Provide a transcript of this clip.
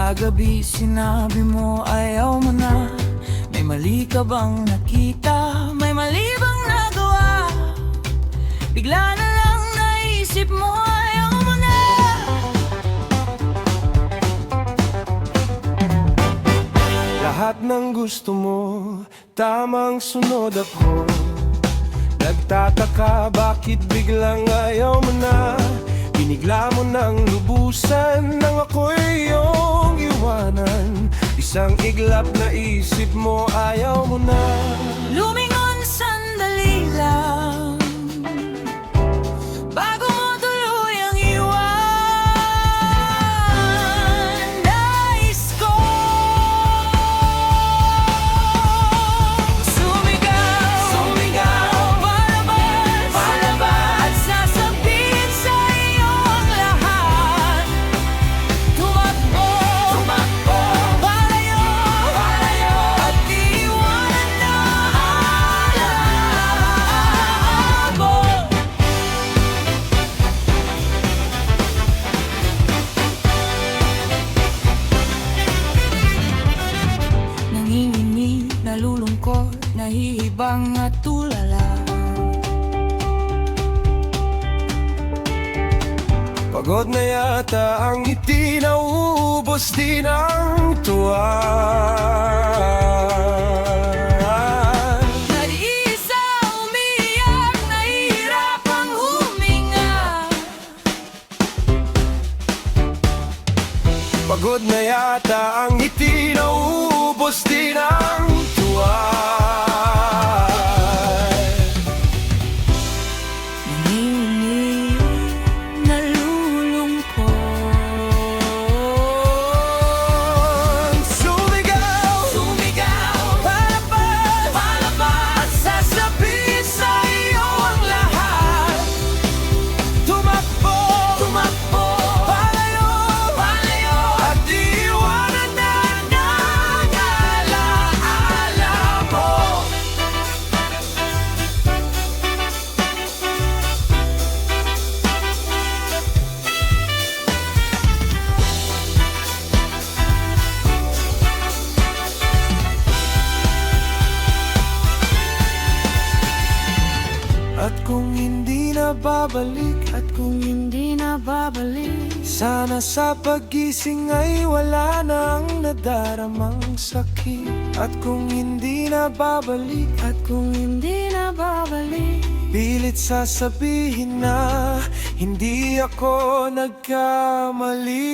Kagabi sinabi mo ayaw mo na. May mali ka bang nakita? May mali bang nagawa? Bigla na lang naisip mo ayaw mo na. Lahat ng gusto mo, tamang sunod ako. Nagtataka bakit biglang ayaw mo na. Binigla mo ng lubusan nang ako'y iyong iwanan. Isang iglap na isip mo ayaw mo na. Lumingon sandali lang bago mo tuluyang iwan. Nais ko sumigaw, palabas, at sasabihin sa iyo ang lahat. Tumakbo, palayo, at iwanan na alabok. Nanginginig, nalulungkot, nahihibang at tulala. Pagod na yata ang ngiti, nauubos din ang tuwa. Nag-iisa umiiyak, nahihirapang huminga. Pagod na yata ang ngiti, nauubos din ang tuwa. Nanginginig, nalulungkot. Sumigaw, palabas, Sasabihin sa iyo ang lahat. tumakbo, Palayo, at iwanan na alaala mo. At kung hindi na babalik, At kung hindi na babalik, sana sa pagising ay wala nang nadaramang sakit. At kung hindi na babalik, at kung hindi na babalik, pilit sasabihin na hindi ako nagkamali.